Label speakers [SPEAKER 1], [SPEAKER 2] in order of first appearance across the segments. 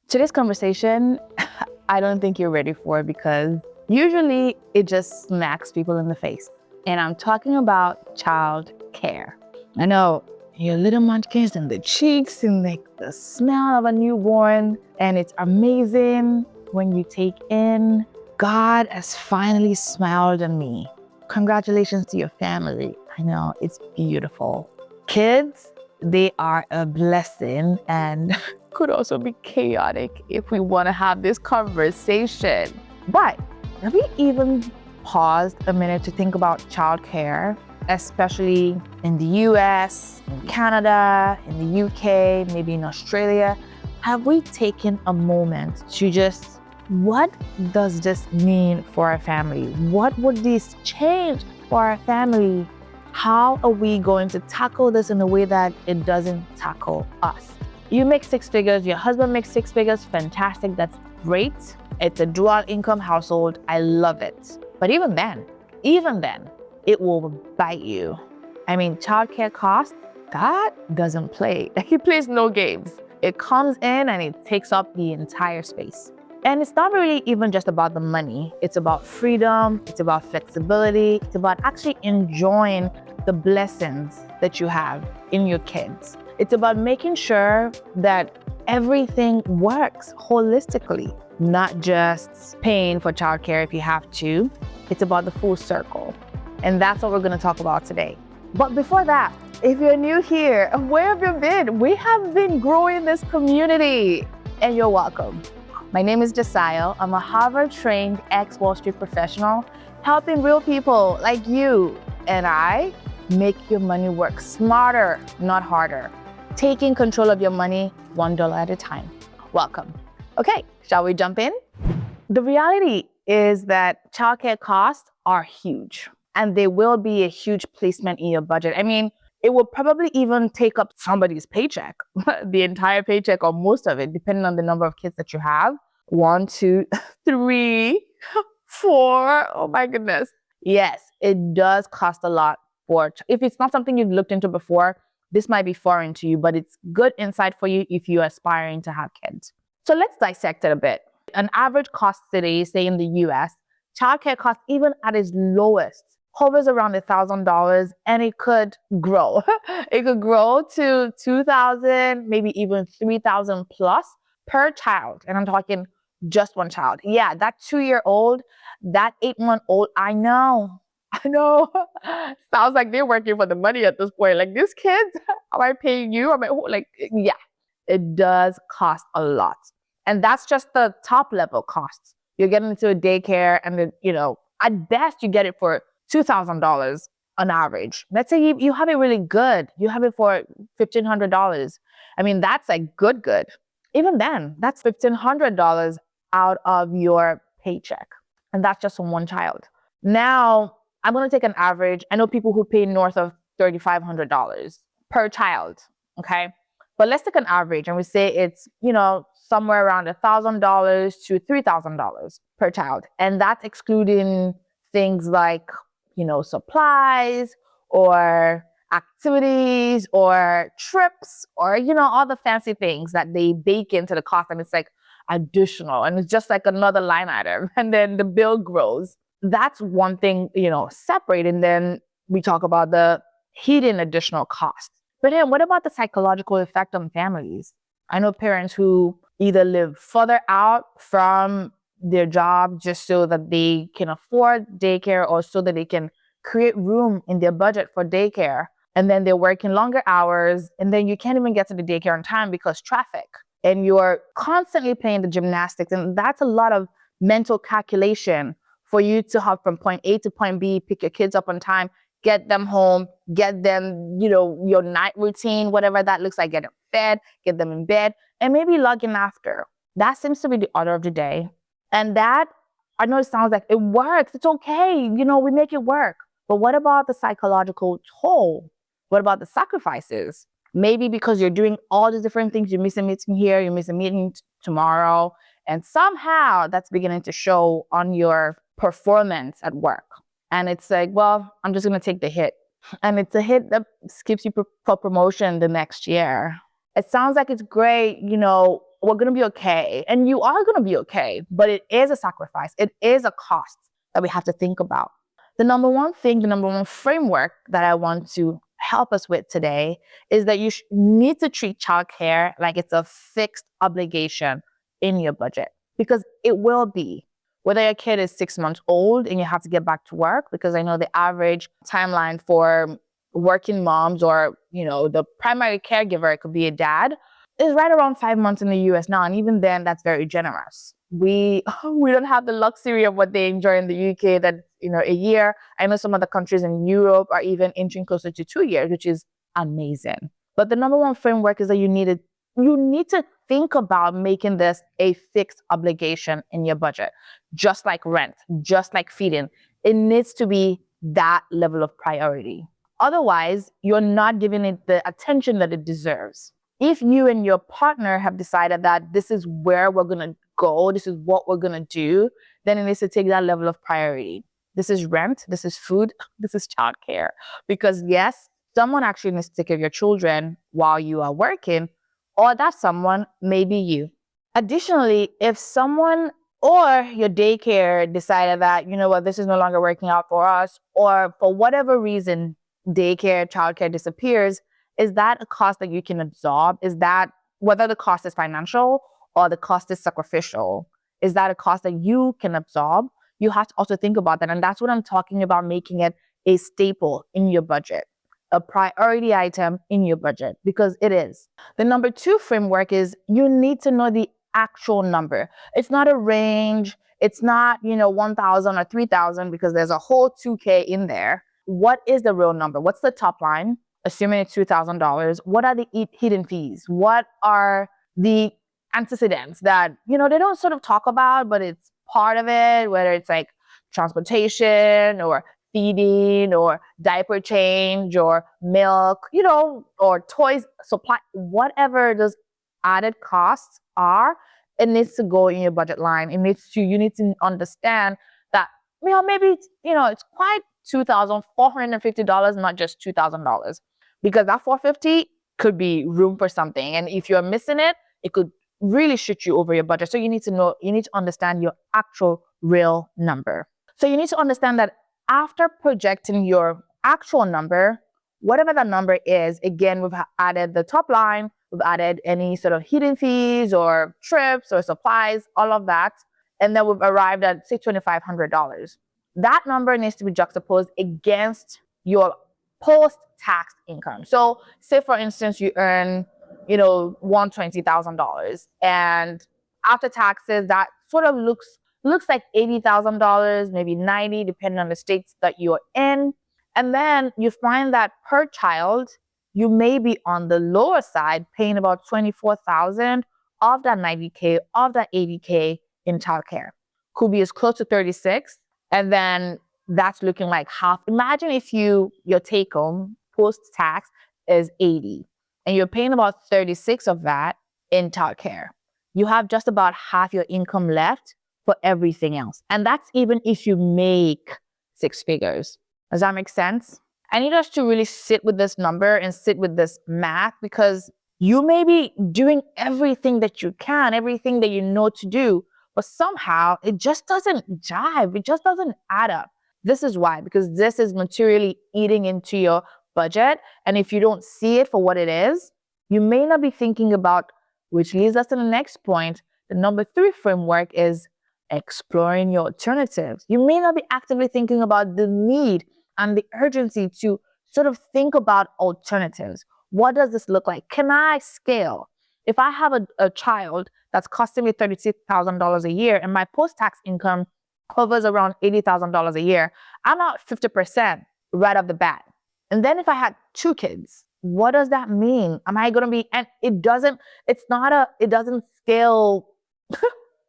[SPEAKER 1] Today's conversation, I don't think you're ready for because usually it just smacks people in the face. And I'm talking about child care. I know your little munchkins and the cheeks and like the smell of a newborn, and it's amazing when you take in God has finally smiled on me. Congratulations to your family. I know it's beautiful. Kids, they are a blessing and could also be chaotic if we want to have this conversation. But have we even paused a minute to think about childcare, especially in the US, in Canada, in the UK, maybe in Australia? Have we taken a moment to just, what does this mean for our family? What would this change for our family? How are we going to tackle this in a way that it doesn't tackle us? You make six figures, your husband makes six figures, fantastic, that's great. It's a dual income household, I love it. But even then, it will bite you. I mean, childcare costs, that doesn't play. It plays no games. It comes in and it takes up the entire space. And it's not really even just about the money. It's about freedom, it's about flexibility, it's about actually enjoying the blessings that you have in your kids. It's about making sure that everything works holistically, not just paying for childcare if you have to. It's about the full circle. And that's what we're going to talk about today. But before that, if you're new here, where have you been? We have been growing this community, and you're welcome. My name is Desayo. I'm a Harvard-trained ex-Wall Street professional helping real people like you and I make your money work smarter, not harder. Taking control of your money $1 at a time. Welcome. Okay, shall we jump in? The reality is that childcare costs are huge, and they will be a huge placement in your budget. I mean, it will probably even take up somebody's paycheck, the entire paycheck or most of it, depending on the number of kids that you have. 1, 2, 3, 4. Oh my goodness. Yes, it does cost a lot. If it's not something you've looked into before, this might be foreign to you, but it's good insight for you if you're aspiring to have kids. So let's dissect it a bit. An average cost today, say in the US, childcare cost, even at its lowest, hovers around $1,000, and it could grow. It could grow to $2,000, maybe even $3,000 plus per child. And I'm talking just one child. Yeah, that 2-year-old, that 8-month-old, I know. Sounds like they're working for the money at this point. Like, these kids, am I paying you? Yeah, it does cost a lot. And that's just the top level costs. You're getting into a daycare and, at best you get it for $2,000 on average. Let's say you have it really good. You have it for $1,500. I mean, that's like good. Even then, that's $1,500 out of your paycheck. And that's just from one child. Now, I'm going to take an average. I know people who pay north of $3,500 per child, okay? But let's take an average and we say it's, somewhere around $1,000 to $3,000 per child. And that's excluding things like, supplies or activities or trips or, all the fancy things that they bake into the cost. And it's like additional, and it's just like another line item. And then the bill grows. That's one thing, separate. And then we talk about the hidden additional costs. But then what about the psychological effect on families? I know parents who either live further out from their job just so that they can afford daycare or so that they can create room in their budget for daycare. And then they're working longer hours, and then you can't even get to the daycare on time because traffic. And you're constantly playing the gymnastics. And that's a lot of mental calculation for you to hop from point A to point B, pick your kids up on time, get them home, get them, your night routine, whatever that looks like, get them fed, get them in bed, and maybe log in after. That seems to be the order of the day. And that, I know it sounds like it works. It's okay. We make it work. But what about the psychological toll? What about the sacrifices? Maybe because you're doing all these different things, you miss a meeting here, you miss a meeting tomorrow, and somehow that's beginning to show on your performance at work. And it's like, well, I'm just going to take the hit. And it's a hit that skips you for promotion the next year. It sounds like it's great, we're going to be okay. And you are going to be okay, but it is a sacrifice. It is a cost that we have to think about. The number one thing, the number one framework that I want to help us with today is that you need to treat childcare like it's a fixed obligation in your budget, because it will be. Whether your kid is 6 months old and you have to get back to work, because I know the average timeline for working moms or, the primary caregiver, it could be a dad, is right around 5 months in the US now. And even then, that's very generous. We don't have the luxury of what they enjoy in the UK, that, a year. I know some other countries in Europe are even inching closer to 2 years, which is amazing. But the number one framework is that you need to think about making this a fixed obligation in your budget, just like rent, just like feeding. It needs to be that level of priority. Otherwise, you're not giving it the attention that it deserves. If you and your partner have decided that this is where we're going to go, this is what we're going to do, then it needs to take that level of priority. This is rent, this is food, this is childcare. Because yes, someone actually needs to take care of your children while you are working, or that someone may be you. Additionally, if someone or your daycare decided that, this is no longer working out for us, or for whatever reason, daycare, childcare disappears, is that a cost that you can absorb? Is that, whether the cost is financial or the cost is sacrificial, is that a cost that you can absorb? You have to also think about that. And that's what I'm talking about, making it a staple in your budget, a priority item in your budget, because it is. The number two framework is you need to know the actual number. It's not a range. It's not, 1,000 or 3,000, because there's a whole 2K in there. What is the real number? What's the top line? Assuming it's $2,000, what are the hidden fees? What are the antecedents that, they don't sort of talk about, but it's part of it, whether it's like transportation or feeding or diaper change or milk, or toys, supply, whatever those added costs are, it needs to go in your budget line. You need to understand that, maybe it's quite $2,450, not just $2,000. Because that $450 could be room for something. And if you're missing it, it could really shoot you over your budget. So you need to understand your actual real number. So you need to understand that after projecting your actual number, whatever that number is, again, we've added the top line, we've added any sort of hidden fees or trips or supplies, all of that. And then we've arrived at, say, $2,500. That number needs to be juxtaposed against your post-tax income. So say, for instance, you earn, $120,000, and after taxes, that sort of looks like $80,000, maybe 90, depending on the states that you're in. And then you find that per child, you may be on the lower side, paying about $24,000 of that 90K, of that 80K in childcare. Could be as close to 36, and then that's looking like half. Imagine if your take home post-tax is 80 and you're paying about 36 of that in childcare. You have just about half your income left for everything else. And that's even if you make 6 figures. Does that make sense? I need us to really sit with this number and sit with this math, because you may be doing everything that you can, everything that you know to do, but somehow it just doesn't jive. It just doesn't add up. This is why, because this is materially eating into your budget. And if you don't see it for what it is, you may not be thinking about, which leads us to the next point. The number 3 framework is exploring your alternatives. You may not be actively thinking about the need and the urgency to sort of think about alternatives. What does this look like? Can I scale? If I have a child that's costing me $36,000 a year and my post-tax income hovers around $80,000 a year, I'm out 50% right off the bat. And then if I had 2 kids, what does that mean? Am I going to be, and it doesn't scale.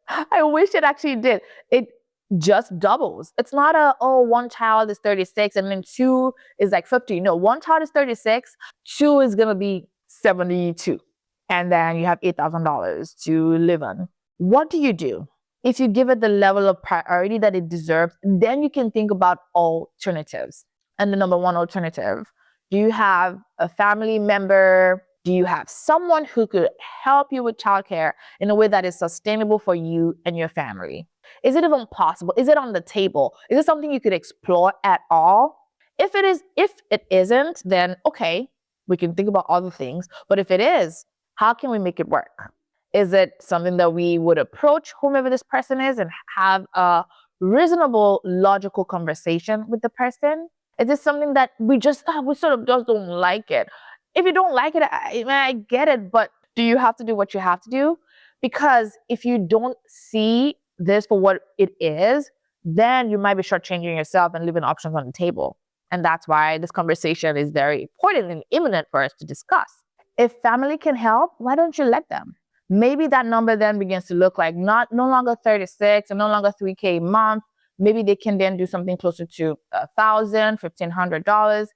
[SPEAKER 1] I wish it actually did. It just doubles. It's not one child is 36 and then 2 is like 50. No, 1 child is 36, 2 is going to be 72. And then you have $8,000 to live on. What do you do? If you give it the level of priority that it deserves, then you can think about alternatives. And the number 1 alternative, do you have a family member Do you have someone who could help you with childcare in a way that is sustainable for you and your family? Is it even possible? Is it on the table? Is it something you could explore at all? If it isn't, then okay, we can think about other things. But if it is, how can we make it work? Is it something that we would approach whomever this person is and have a reasonable, logical conversation with the person? Is this something that we sort of just don't like it? If you don't like it, I get it, but do you have to do what you have to do? Because if you don't see this for what it is, then you might be shortchanging yourself and leaving options on the table. And that's why this conversation is very important and imminent for us to discuss. If family can help, why don't you let them? Maybe that number then begins to look like no longer 36 and no longer 3K a month. Maybe they can then do something closer to $1,000, $1,500.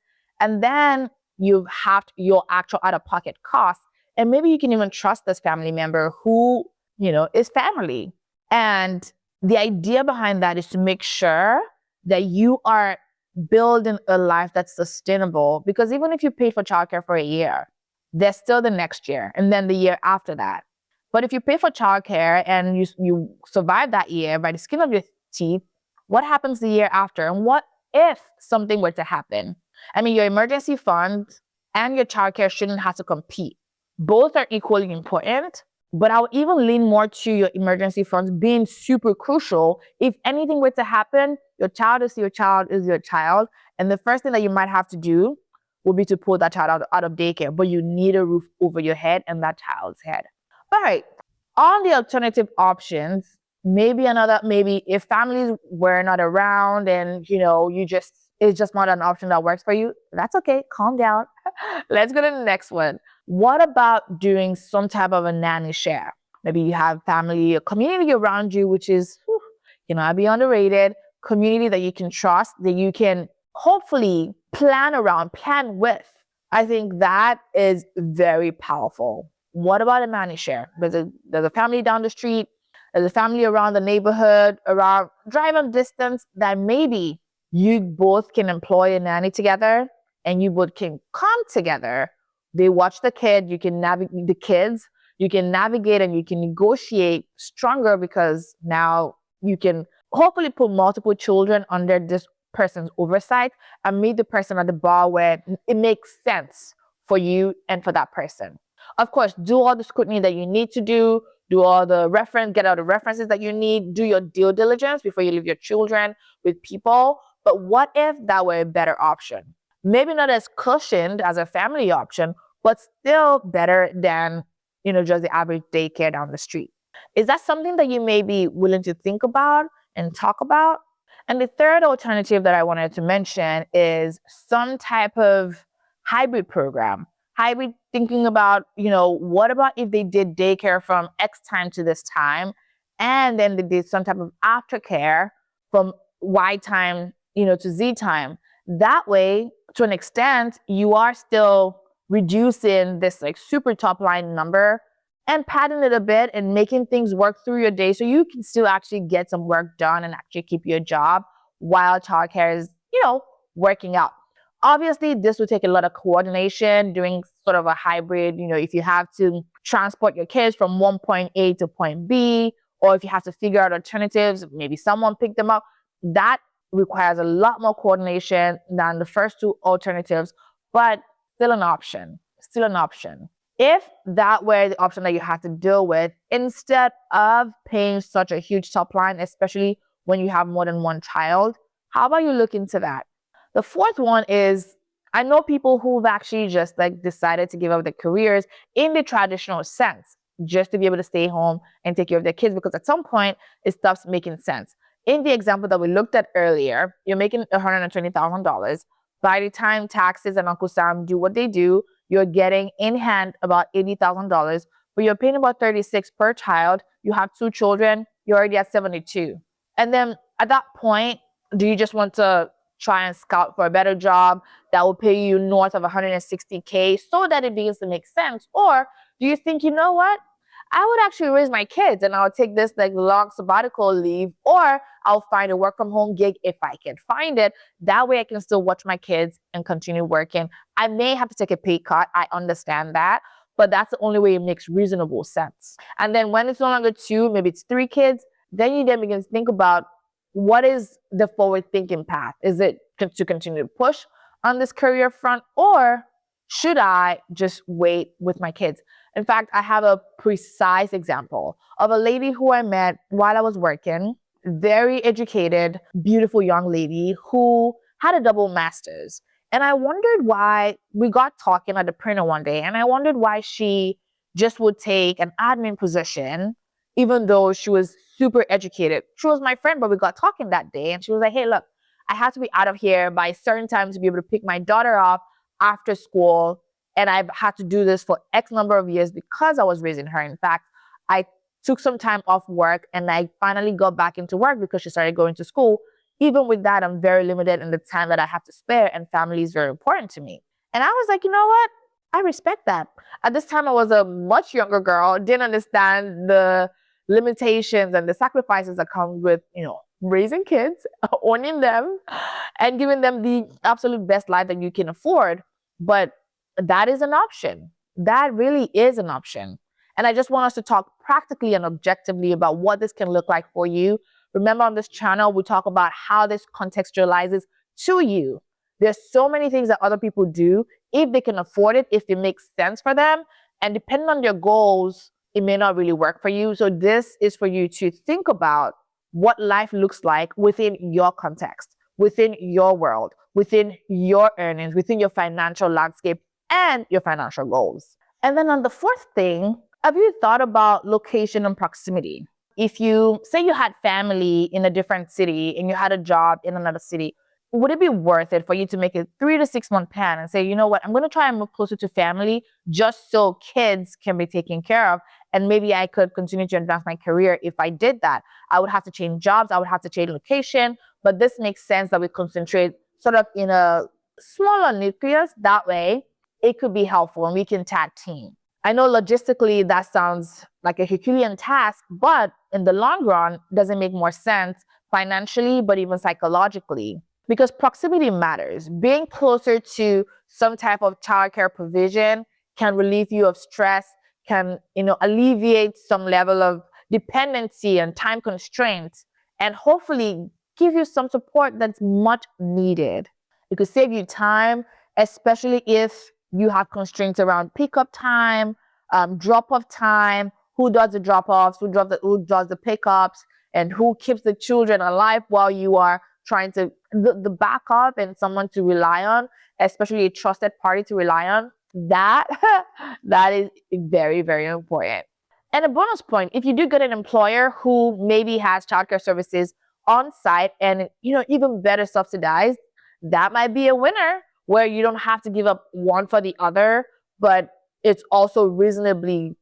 [SPEAKER 1] And then you have your actual out-of-pocket costs. And maybe you can even trust this family member who, is family. And the idea behind that is to make sure that you are building a life that's sustainable. Because even if you pay for childcare for a year, there's still the next year and then the year after that. But if you pay for childcare and you survive that year by the skin of your teeth, what happens the year after? And what if something were to happen? I mean, your emergency fund and your childcare shouldn't have to compete. Both are equally important, but I'll even lean more to your emergency funds being super crucial. If anything were to happen, your child is your child is your child. And the first thing that you might have to do will be to pull that child out of daycare, but you need a roof over your head and that child's head. All right. On the alternative options, maybe if families were not around and, it's just not an option that works for you, that's okay. Calm down. Let's go to the next one. What about doing some type of a nanny share? Maybe you have family, a community around you, which is, I'd be underrated, community that you can trust, that you can hopefully plan with. I think that is very powerful. What about a nanny share? There's a family down the street, there's a family around the neighborhood, around driving distance that maybe you both can employ a nanny together and you both can come together. They watch the kid, you can navigate the kids, you can navigate and you can negotiate stronger because now you can hopefully put multiple children under this person's oversight and meet the person at the bar where it makes sense for you and for that person. Of course, do all the scrutiny that you need to do all the get all the references that you need, do your due diligence before you leave your children with people. But what if that were a better option? Maybe not as cushioned as a family option, but still better than, just the average daycare down the street. Is that something that you may be willing to think about and talk about? And the third alternative that I wanted to mention is some type of hybrid program. Hybrid, thinking about, what about if they did daycare from X time to this time, and then they did some type of aftercare from Y time, to Z time. That way, to an extent, you are still reducing this like super top line number and padding it a bit and making things work through your day so you can still actually get some work done and actually keep your job while childcare is, working out. Obviously, this will take a lot of coordination, doing sort of a hybrid, if you have to transport your kids from one point A to point B, or if you have to figure out alternatives, maybe someone pick them up. That requires a lot more coordination than the first two alternatives, but still an option. If that were the option that you have to deal with, instead of paying such a huge top line, especially when you have more than one child, how about you look into that? The fourth one is, I know people who've actually just decided to give up their careers in the traditional sense, just to be able to stay home and take care of their kids, because at some point it stops making sense. In the example that we looked at earlier, you're making $120,000. By the time taxes and Uncle Sam do what they do, you're getting in hand about $80,000, but you're paying about $36,000 per child. You have 2 children, you're already at $72,000. And then at that point, do you just want to try and scout for a better job that will pay you north of $160,000 so that it begins to make sense? Or do you think, you know what? I would actually raise my kids and I'll take this like long sabbatical leave, or I'll find a work from home gig if I can find it. That way I can still watch my kids and continue working. I may have to take a pay cut. I understand that, but that's the only way it makes reasonable sense. And then when it's no longer two, maybe it's three kids, then you then begin to think about what is the forward thinking path? Is it to continue to push on this career front, or should I just wait with my kids? In fact, I have a precise example of a lady who I met while I was working, very educated, beautiful young lady who had a double master's. And I wondered why we got talking at the printer one day, and I wondered why she just would take an admin position, even though she was super educated. She was my friend, but we got talking that day, and she was like, hey, look, I have to be out of here by a certain time to be able to pick my daughter up after school. And I've had to do this for X number of years because I was raising her. In fact, I took some time off work and I finally got back into work because she started going to school. Even with that, I'm very limited in the time that I have to spare, and family is very important to me. And I was like, you know what? I respect that. At this time, I was a much younger girl, didn't understand the limitations and the sacrifices that come with, raising kids, owning them, and giving them the absolute best life that you can afford. But that is an option. That really is an option. And I just want us to talk practically and objectively about what this can look like for you. Remember, on this channel, we talk about how this contextualizes to you. There's so many things that other people do if they can afford it, if it makes sense for them. And depending on their goals, it may not really work for you. So this is for you to think about what life looks like within your context, within your world, within your earnings, within your financial landscape and your financial goals. And then on the fourth thing, have you thought about location and proximity? If you say you had family in a different city and you had a job in another city, would it be worth it for you to make a 3 to 6 month plan and say, you know what, I'm going to try and move closer to family just so kids can be taken care of? And maybe I could continue to advance my career if I did that. I would have to change jobs. I would have to change location. But this makes sense that we concentrate sort of in a smaller nucleus. That way, it could be helpful and we can tag team. I know logistically that sounds like a Herculean task, but in the long run, does it make more sense financially, but even psychologically? Because proximity matters. Being closer to some type of childcare provision can relieve you of stress, can, alleviate some level of dependency and time constraints, and hopefully give you some support that's much needed. It could save you time, especially if you have constraints around pickup time, drop-off time, who does the drop-offs, who does the pickups, and who keeps the children alive while you are trying to, the backup and someone to rely on, especially a trusted party to rely on, that is very, very important. And a bonus point, if you do get an employer who maybe has childcare services on site and, even better subsidized, that might be a winner where you don't have to give up one for the other, but it's also reasonably,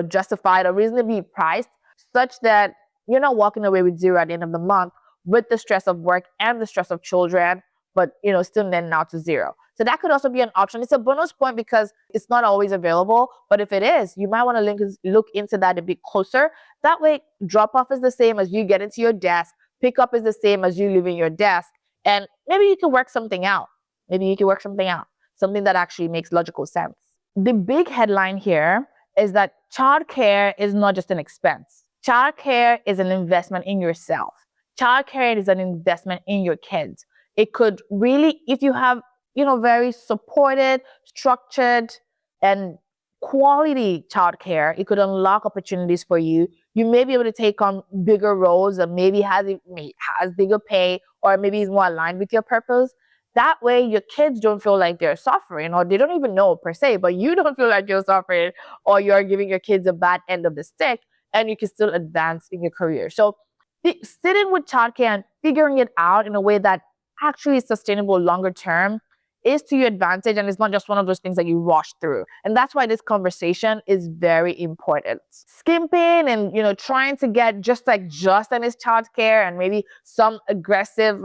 [SPEAKER 1] justified or reasonably priced such that you're not walking away with zero at the end of the month with the stress of work and the stress of children, but, still netting out to zero. So that could also be an option. It's a bonus point because it's not always available, but if it is, you might want to look into that a bit closer. That way, drop off is the same as you get into your desk. Pick up is the same as you leaving your desk. And maybe you can work something out. Something that actually makes logical sense. The big headline here is that childcare is not just an expense. Childcare is an investment in yourself. Childcare is an investment in your kids. It could really, if you have, very supported, structured, and quality childcare, it could unlock opportunities for you. You may be able to take on bigger roles that maybe has bigger pay or maybe is more aligned with your purpose. That way, your kids don't feel like they're suffering, or they don't even know per se, but you don't feel like you're suffering or you're giving your kids a bad end of the stick, and you can still advance in your career. So sitting with childcare and figuring it out in a way that actually is sustainable longer term is to your advantage, and it's not just one of those things that you rush through. And that's why this conversation is very important. Skimping and, trying to get just on his childcare and maybe some aggressive,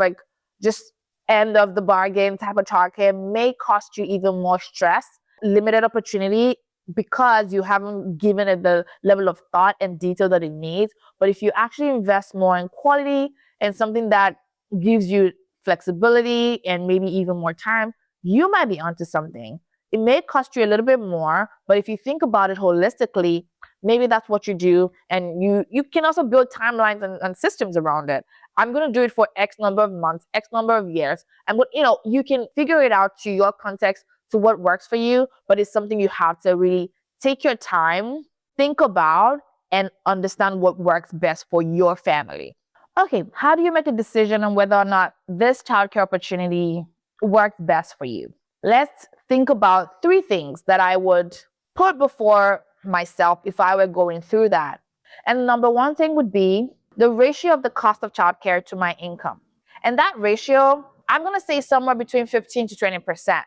[SPEAKER 1] just end of the bargain type of childcare may cost you even more stress. Limited opportunity because you haven't given it the level of thought and detail that it needs. But if you actually invest more in quality and something that gives you flexibility and maybe even more time, you might be onto something. It may cost you a little bit more, but if you think about it holistically, maybe that's what you do. And you can also build timelines and systems around it. I'm going to do it for X number of months, X number of years. And you can figure it out to your context, to what works for you, but it's something you have to really take your time, think about, and understand what works best for your family. Okay, how do you make a decision on whether or not this childcare opportunity works best for you? Let's think about 3 things that I would put before myself if I were going through that. And number 1 thing would be the ratio of the cost of childcare to my income. And that ratio, I'm going to say somewhere between 15 to 20%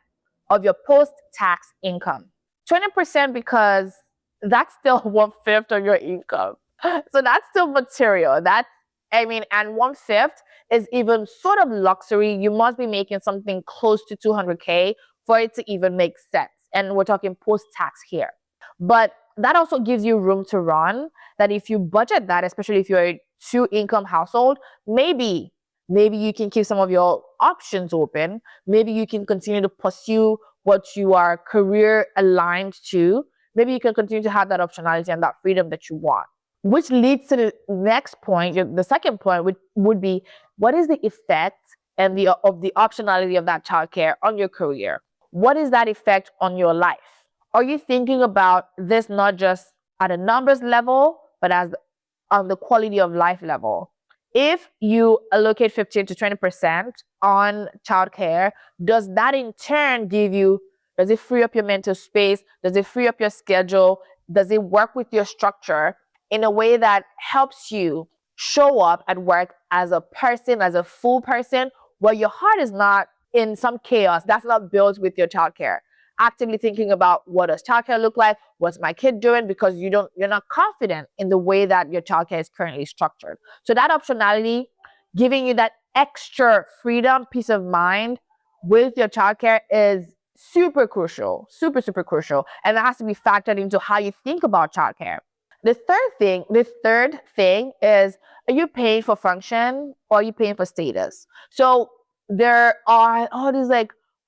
[SPEAKER 1] of your post-tax income. 20% because that's still 1/5 of your income. So that's still material. And 1/5 is even sort of luxury. You must be making something close to 200K for it to even make sense. And we're talking post-tax here. But that also gives you room to run, that if you budget that, especially if you're a 2-income household, maybe you can keep some of your options open. Maybe you can continue to pursue what you are career aligned to. Maybe you can continue to have that optionality and that freedom that you want. Which leads to the next point. The second point would be, what is the effect of the optionality of that childcare on your career? What is that effect on your life? Are you thinking about this not just at a numbers level, but as on the quality of life level? If you allocate 15 to 20% on childcare, does that in turn does it free up your mental space? Does it free up your schedule? Does it work with your structure in a way that helps you show up at work as a person, as a full person, where your heart is not in some chaos that's not built with your childcare? Actively thinking about, what does childcare look like? What's my kid doing? Because you're not confident in the way that your childcare is currently structured. So that optionality, giving you that extra freedom, peace of mind with your childcare is super crucial, super, super crucial. And that has to be factored into how you think about childcare. The third thing is, are you paying for function or are you paying for status? So there are all these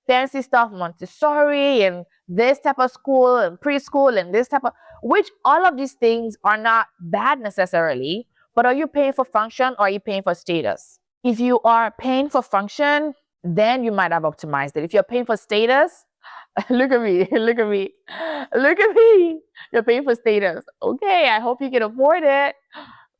[SPEAKER 1] fancy stuff, Montessori and this type of school and preschool and this type of, which all of these things are not bad necessarily, but are you paying for function or are you paying for status? If you are paying for function, then you might have optimized it. If you're paying for status, look at me, look at me, look at me. You're paying for status. Okay, I hope you can afford it.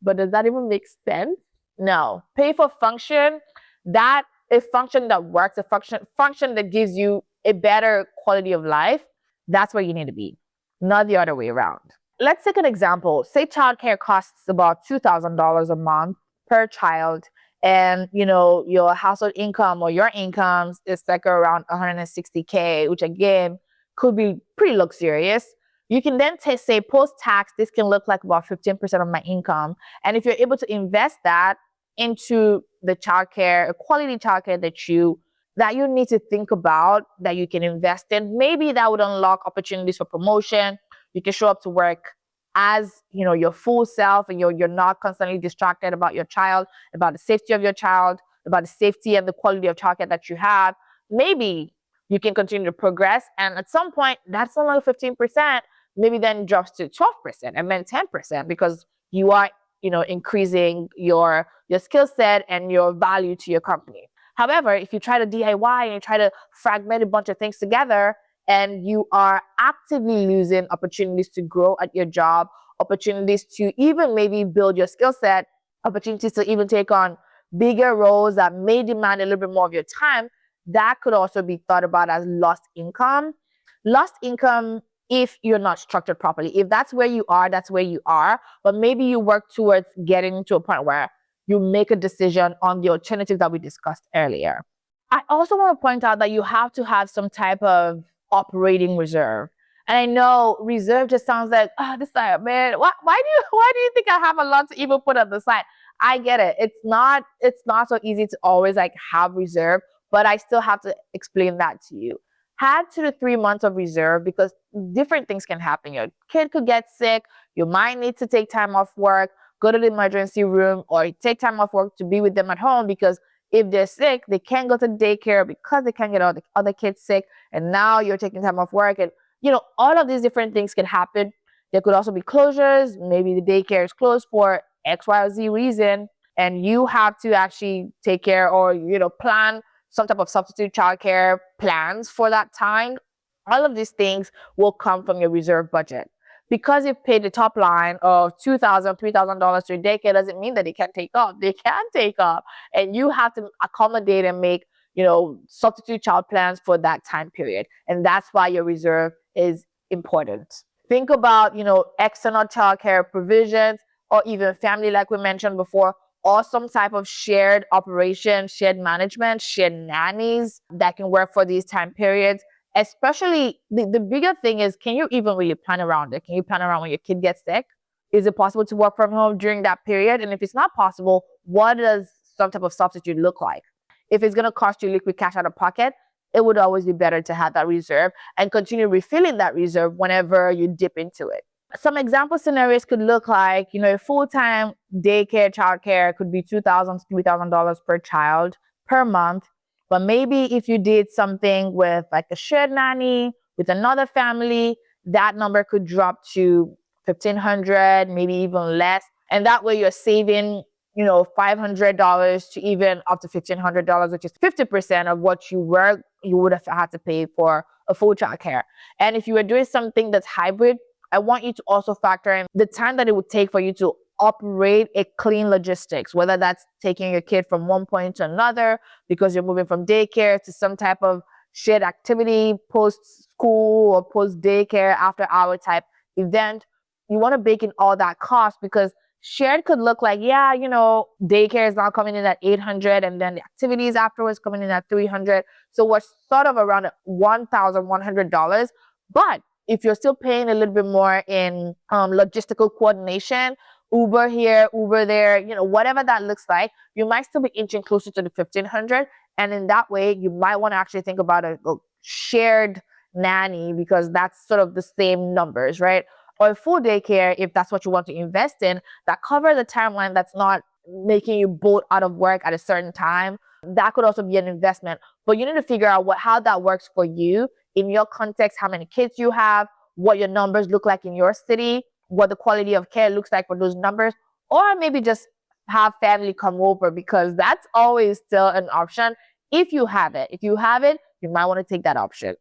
[SPEAKER 1] But does that even make sense? No. Pay for function, that a function that works, a function that gives you a better quality of life, that's where you need to be, not the other way around. Let's take an example. Say childcare costs about $2,000 a month per child, and your household income or your income is around 160K, which again could be pretty luxurious. You can then say post-tax, this can look like about 15% of my income. And if you're able to invest that into the childcare, a quality childcare that you need to think about, that you can invest in, maybe that would unlock opportunities for promotion. You can show up to work as your full self, and you're not constantly distracted about your child, about the safety of your child, about the safety and the quality of childcare that you have. Maybe you can continue to progress, and at some point that's no longer 15%, maybe then drops to 12% and then 10%, because you are increasing your skill set and your value to your company. However, if you try to DIY and you try to fragment a bunch of things together, and you are actively losing opportunities to grow at your job, opportunities to even maybe build your skill set, opportunities to even take on bigger roles that may demand a little bit more of your time, that could also be thought about as lost income. Lost income if you're not structured properly. If that's where you are, that's where you are. But maybe you work towards getting to a point where you make a decision on the alternatives that we discussed earlier. I also want to point out that you have to have some type of operating reserve. And I know reserve just sounds like, this side, man, why do you think I have a lot to even put on the side? I get it. It's not so easy to always have reserve, but I still have to explain that to you. Have 2 to 3 months of reserve because different things can happen. Your kid could get sick. You might need to take time off work, go to the emergency room, or take time off work to be with them at home because if they're sick, they can't go to daycare because they can't get all the other kids sick. And now you're taking time off work. And, all of these different things can happen. There could also be closures. Maybe the daycare is closed for X, Y, or Z reason. And you have to actually take care or, plan some type of substitute childcare plans for that time. All of these things will come from your reserve budget. Because you've paid the top line of $2,000, $3,000 to your daycare doesn't mean that they can't take off. They can take off. And you have to accommodate and make, substitute child plans for that time period. And that's why your reserve is important. Think about, external childcare provisions or even family, like we mentioned before, or some type of shared operation, shared management, shared nannies that can work for these time periods. Especially the bigger thing is, can you even really plan around it? Can you plan around when your kid gets sick? Is it possible to work from home during that period? And if it's not possible, what does some type of substitute look like? If it's going to cost you liquid cash out of pocket, it would always be better to have that reserve and continue refilling that reserve whenever you dip into it. Some example scenarios could look like, a full-time daycare, childcare could be $2,000 to $3,000 per child per month. But maybe if you did something with like a shared nanny with another family, that number could drop to $1,500, maybe even less. And that way you're saving, $500 to even up to $1,500, which is 50% of what you would have had to pay for a full childcare. And if you were doing something that's hybrid, I want you to also factor in the time that it would take for you to operate a clean logistics, whether that's taking your kid from one point to another because you're moving from daycare to some type of shared activity, post-school or post-daycare, after-hour type event. You want to bake in all that cost because shared could look like, daycare is now coming in at $800 and then the activities afterwards coming in at $300. So we're sort of around $1,100. But if you're still paying a little bit more in logistical coordination, Uber here, Uber there, whatever that looks like, you might still be inching closer to the $1,500. And in that way, you might want to actually think about a shared nanny because that's sort of the same numbers, right? Or a full daycare, if that's what you want to invest in, that covers the timeline that's not making you bolt out of work at a certain time. That could also be an investment. But you need to figure out how that works for you in your context, how many kids you have, what your numbers look like in your city, what the quality of care looks like for those numbers, or maybe just have family come over because that's always still an option if you have it. If you have it, you might want to take that option.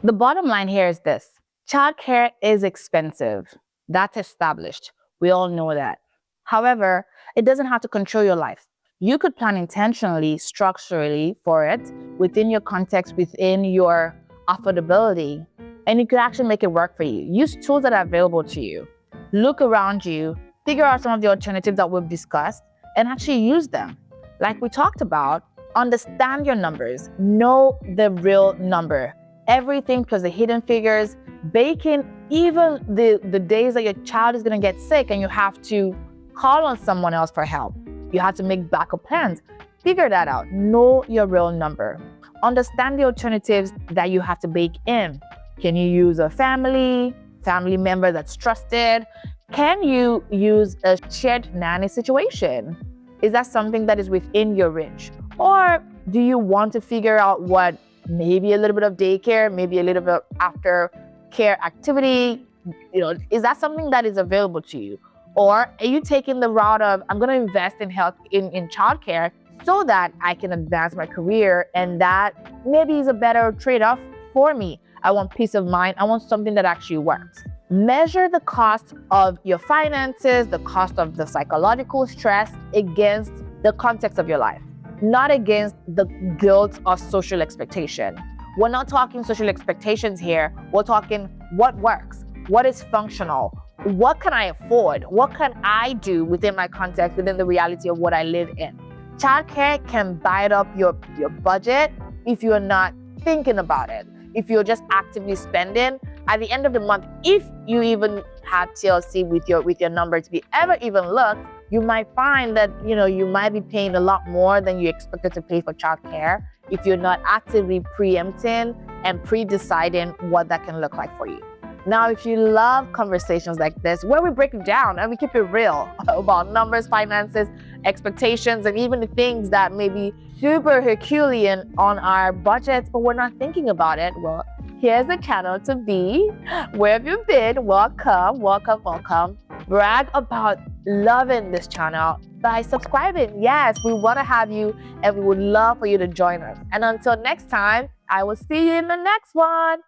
[SPEAKER 1] The bottom line here is this. Childcare is expensive. That's established. We all know that. However, it doesn't have to control your life. You could plan intentionally, structurally for it within your context, within your affordability, and you could actually make it work for you. Use tools that are available to you. Look around you, figure out some of the alternatives that we've discussed, and actually use them. Like we talked about, understand your numbers. Know the real number. Everything plus the hidden figures. Bake in even the days that your child is going to get sick and you have to call on someone else for help. You have to make backup plans. Figure that out. Know your real number. Understand the alternatives that you have to bake in. Can you use a family member that's trusted? Can you use a shared nanny situation? Is that something that is within your reach? Or do you want to figure out what maybe a little bit of daycare, maybe a little bit of after care activity? Is that something that is available to you? Or are you taking the route of, I'm going to invest in health, in childcare so that I can advance my career, and that maybe is a better trade-off for me. I want peace of mind. I want something that actually works. Measure the cost of your finances, the cost of the psychological stress against the context of your life, not against the guilt of social expectation. We're not talking social expectations here. We're talking what works, what is functional, what can I afford, what can I do within my context, within the reality of what I live in. Childcare can bite up your budget if you're not thinking about it. If you're just actively spending, at the end of the month, if you even have TLC with your number to be ever even looked, you might find that you might be paying a lot more than you expected to pay for childcare if you're not actively preempting and pre-deciding what that can look like for you. Now, if you love conversations like this, where we break it down and we keep it real about numbers, finances, expectations, and even the things that may be super Herculean on our budgets, but we're not thinking about it, well, here's the channel to be. Where have you been? Welcome, welcome, welcome. Brag about loving this channel by subscribing. Yes, we want to have you, and we would love for you to join us. And until next time, I will see you in the next one.